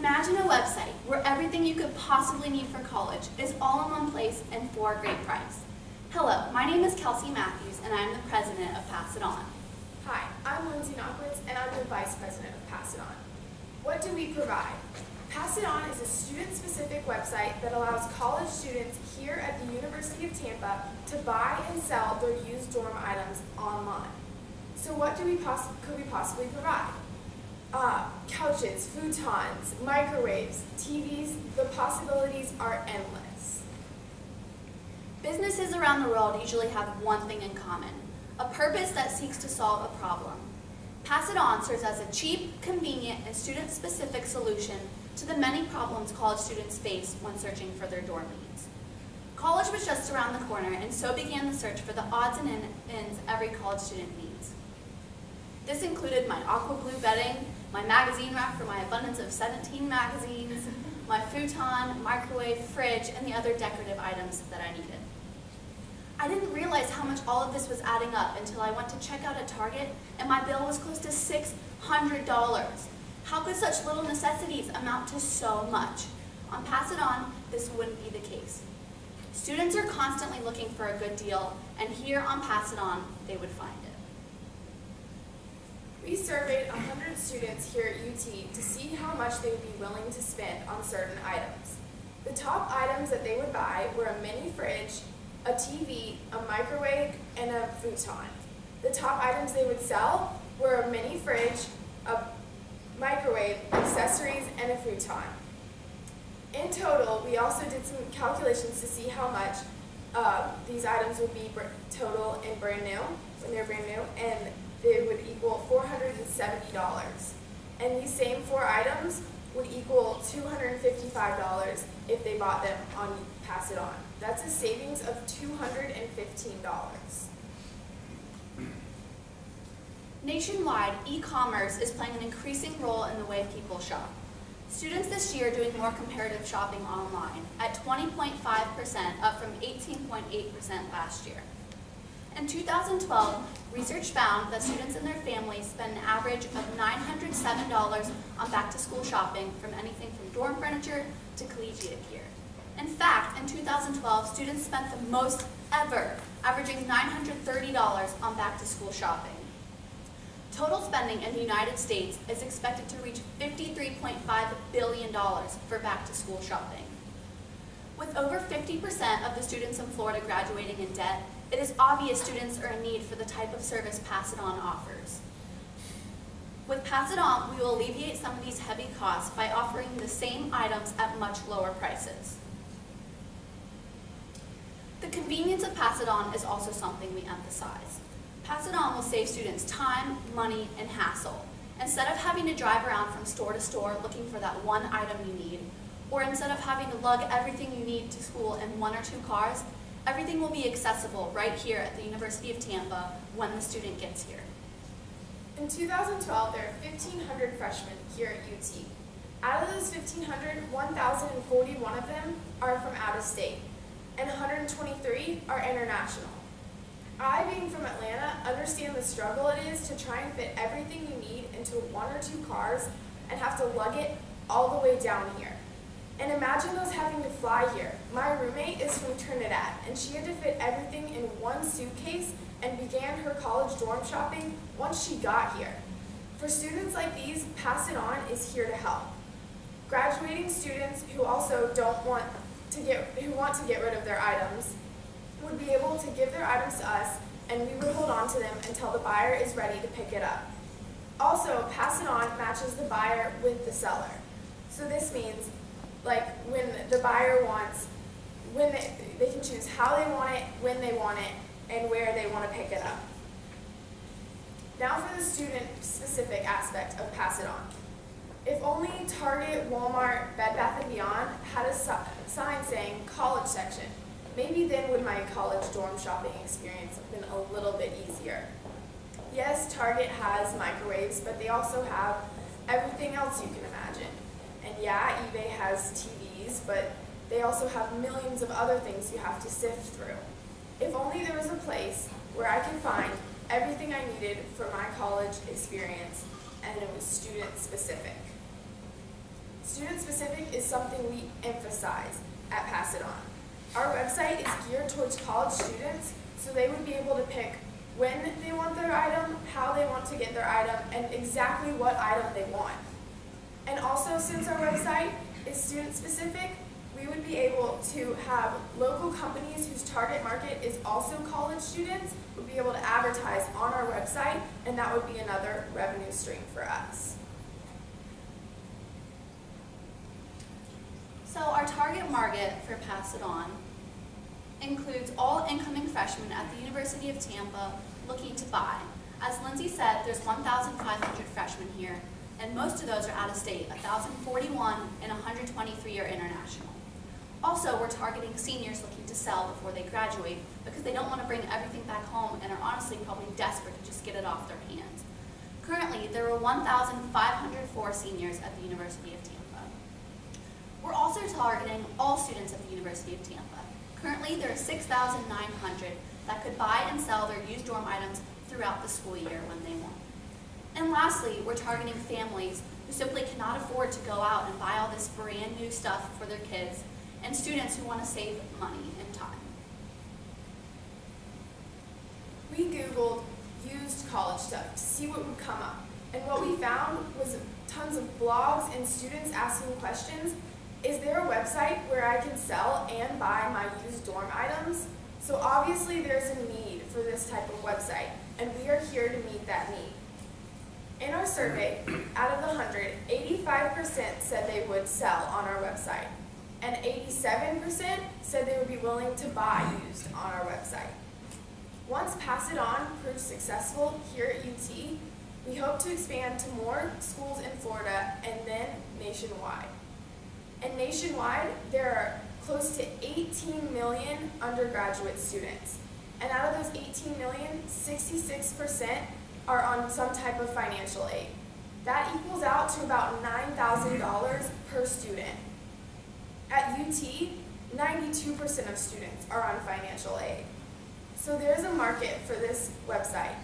Imagine a website where everything you could possibly need for college is all in one place and for a great price. Hello, my name is Kelsey Matthews and I'm the president of Pass It On. Hi, I'm Lindsay Knockwitz and I'm the vice president of Pass It On. What do we provide? Pass It On is a student-specific website that allows college students here at the University of Tampa to buy and sell their used dorm items online. So what could we possibly provide? Couches, futons, microwaves, TVs, the possibilities are endless. Businesses around the world usually have one thing in common, a purpose that seeks to solve a problem. Pass It On serves as a cheap, convenient, and student-specific solution to the many problems college students face when searching for their dorm needs. College was just around the corner, and so began the search for the odds and ends every college student needs. This included my aqua blue bedding, my magazine rack for my abundance of 17 magazines, my futon, microwave, fridge, and the other decorative items that I needed. I didn't realize how much all of this was adding up until I went to check out at Target and my bill was close to $600. How could such little necessities amount to so much? On Pass It On, this wouldn't be the case. Students are constantly looking for a good deal, and here on Pass It On, they would find it. We surveyed 100 students here at UT to see how much they would be willing to spend on certain items. The top items that they would buy were a mini fridge, a TV, a microwave, and a futon. The top items they would sell were a mini fridge, a microwave, accessories, and a futon. In total, we also did some calculations to see how much these items would be total and brand new, when they're brand new, and they would equal $470. And these same 4 items would equal $255 if they bought them on Pass It On. That's a savings of $215. Nationwide, e-commerce is playing an increasing role in the way people shop. Students this year are doing more comparative shopping online at 20.5%, up from 18.8% last year. In 2012, research found that students and their families spend an average of $907 on back-to-school shopping, from anything from dorm furniture to collegiate gear. In fact, in 2012, students spent the most ever, averaging $930 on back-to-school shopping. Total spending in the United States is expected to reach $53.5 billion for back-to-school shopping. With over 50% of the students in Florida graduating in debt, it is obvious students are in need for the type of service Pass It On offers. With Pass It On, we will alleviate some of these heavy costs by offering the same items at much lower prices. The convenience of Pass It On is also something we emphasize. Pass It On will save students time, money, and hassle. Instead of having to drive around from store to store looking for that one item you need, or instead of having to lug everything you need to school in 1 or 2 cars, everything will be accessible right here at the University of Tampa when the student gets here. In 2012, there are 1,500 freshmen here at UT. Out of those 1,500, 1,041 of them are from out of state, and 123 are international. I, being from Atlanta, understand the struggle it is to try and fit everything you need into 1 or 2 cars and have to lug it all the way down here. And imagine those having to fly here. My roommate is from Trinidad, and she had to fit everything in 1 suitcase and began her college dorm shopping once she got here. For students like these, Pass It On is here to help. Graduating students who also want to get rid of their items would be able to give their items to us, and we would hold on to them until the buyer is ready to pick it up. Also, Pass It On matches the buyer with the seller. So this means, like, when the buyer wants, they can choose how they want it, when they want it, and where they want to pick it up. Now for the student-specific aspect of Pass It On. If only Target, Walmart, Bed Bath & Beyond had a sign saying college section, maybe then would my college dorm shopping experience have been a little bit easier. Yes, Target has microwaves, but they also have everything else you can imagine. And yeah, eBay has TVs, but they also have millions of other things you have to sift through. If only there was a place where I could find everything I needed for my college experience, and it was student specific. Student specific is something we emphasize at Pass It On. Our website is geared towards college students, so they would be able to pick when they want their item, how they want to get their item, and exactly what item they want. And also, since our website is student specific, we would be able to have local companies whose target market is also college students would be able to advertise on our website, and that would be another revenue stream for us. So our target market for Pass It On includes all incoming freshmen at the University of Tampa looking to buy. As Lindsay said, there's 1,500 freshmen here, and most of those are out of state, 1,041 and 123 are international. Also, we're targeting seniors looking to sell before they graduate because they don't want to bring everything back home and are honestly probably desperate to just get it off their hands. Currently, there are 1,504 seniors at the University of Tampa. We're also targeting all students at the University of Tampa. Currently, there are 6,900 that could buy and sell their used dorm items throughout the school year when they want. And lastly, we're targeting families who simply cannot afford to go out and buy all this brand new stuff for their kids, and students who want to save money and time. We Googled used college stuff to see what would come up, and what we found was tons of blogs and students asking questions. Is there a website where I can sell and buy my used dorm items? So obviously there's a need for this type of website, and we are here to meet that need. In our survey, out of the 100, 85% said they would sell on our website, and 87% said they would be willing to buy used on our website. Once Pass It On proves successful here at UT, we hope to expand to more schools in Florida and then nationwide. And nationwide, there are close to 18 million undergraduate students. And out of those 18 million, 66% are on some type of financial aid. That equals out to about $9,000 per student. At UT, 92% of students are on financial aid. So there's a market for this website.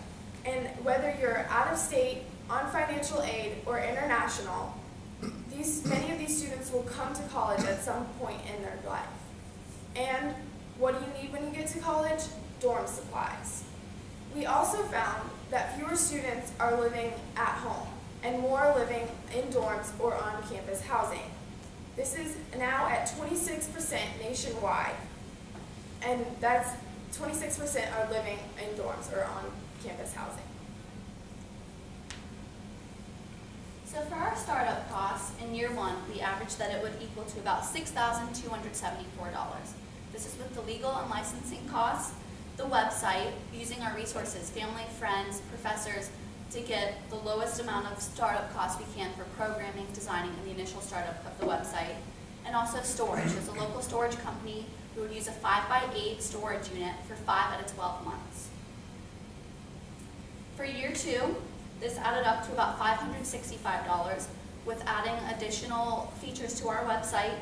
And whether you're out of state, on financial aid, or international, many of these students will come to college at some point in their life. And what do you need when you get to college? Dorm supplies. We also found that fewer students are living at home and more are living in dorms or on campus housing. This is now at 26% nationwide, and that's 26% are living in dorms or on campus housing. So for our startup costs, in year one, we averaged that it would equal to about $6,274. This is with the legal and licensing costs, the website, using our resources, family, friends, professors, to get the lowest amount of startup costs we can for programming, designing, and the initial startup of the website. And also storage. There's a local storage company who would use a 5x8 storage unit for 5 out of 12 months. For year two, this added up to about $565 with adding additional features to our website.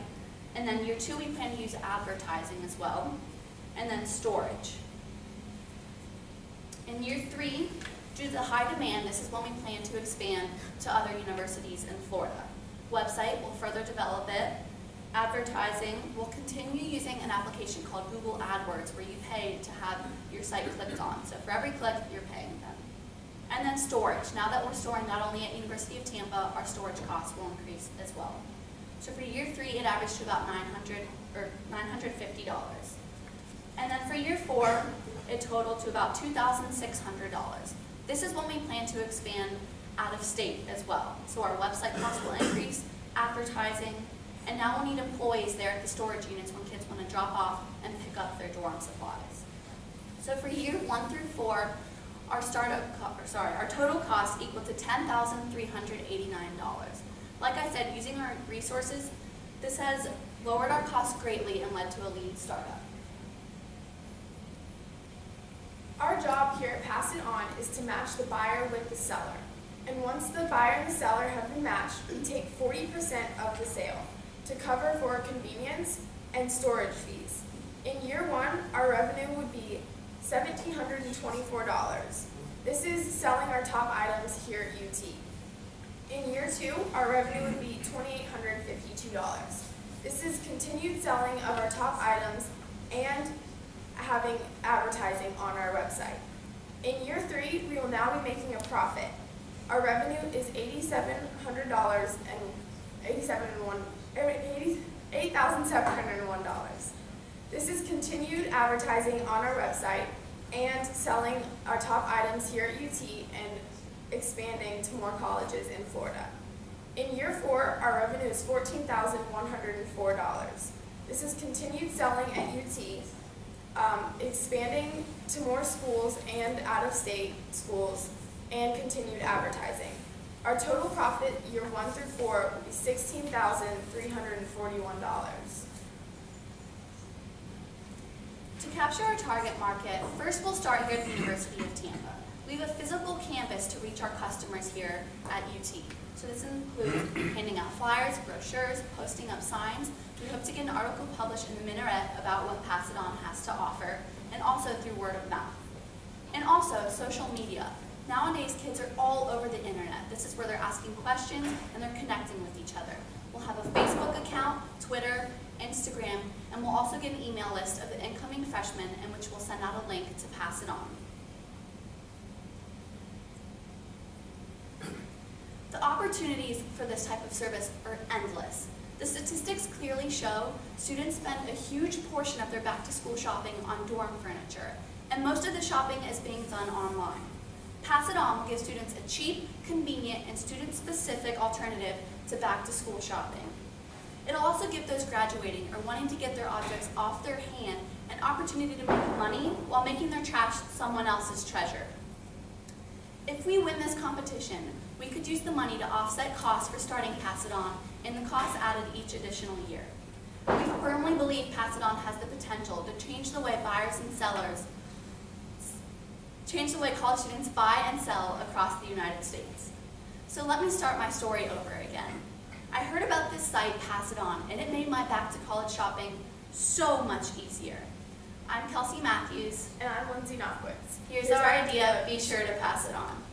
And then year two, we plan to use advertising as well. And then storage. In year three, due to the high demand, this is when we plan to expand to other universities in Florida. Website, will further develop it. Advertising, we'll continue using an application called Google AdWords where you pay to have your site clicked on. So for every click, you're paying them. And then storage. Now that we're storing not only at University of Tampa, our storage costs will increase as well. So for year three, it averaged to about $950. And then for year four, it totaled to about $2,600. This is when we plan to expand out of state as well. So our website costs will increase, advertising, and now we'll need employees there at the storage units when kids want to drop off and pick up their dorm supplies. So for year 1 through 4, our total cost equal to $10,389. Like I said, using our resources, this has lowered our costs greatly and led to a lean startup. Our job here at Pass It On is to match the buyer with the seller. And once the buyer and the seller have been matched, we take 40% of the sale to cover for convenience and storage fees. In year one, our revenue would be $1,724. This is selling our top items here at UT. In year 2, our revenue would be $2,852. This is continued selling of our top items and having advertising on our website. In year 3, we will now be making a profit. Our revenue is $8,701. This is continued advertising on our website and selling our top items here at UT and expanding to more colleges in Florida. In year 4, our revenue is $14,104. This is continued selling at UT, expanding to more schools and out-of-state schools, and continued advertising. Our total profit year 1 through 4 will be $16,341. To capture our target market, first we'll start here at the University of Tampa. We have a physical campus to reach our customers here at UT. So this includes handing out flyers, brochures, posting up signs. We hope to get an article published in the Minaret about what Pass It On has to offer, and also through word of mouth. And also social media. Nowadays, kids are all over the internet. This is where they're asking questions and they're connecting with each other. We'll have a Facebook account, Twitter, Instagram, and we'll also get an email list of the incoming freshmen in which we'll send out a link to Pass It On. The opportunities for this type of service are endless. The statistics clearly show students spend a huge portion of their back-to-school shopping on dorm furniture, and most of the shopping is being done online. Pass It On will give students a cheap, convenient, and student-specific alternative to back-to-school shopping. It'll also give those graduating or wanting to get their objects off their hand an opportunity to make money while making their trash someone else's treasure. If we win this competition, we could use the money to offset costs for starting Pass It On and the costs added each additional year. We firmly believe Pass It On has the potential to change the way buyers and sellers, change the way college students buy and sell across the United States. So let me start my story over again. I heard about this site, Pass It On, and it made my back-to-college shopping so much easier. I'm Kelsey Matthews. And I'm Lindsay Knopwitz. Here's our idea, be sure to pass it on.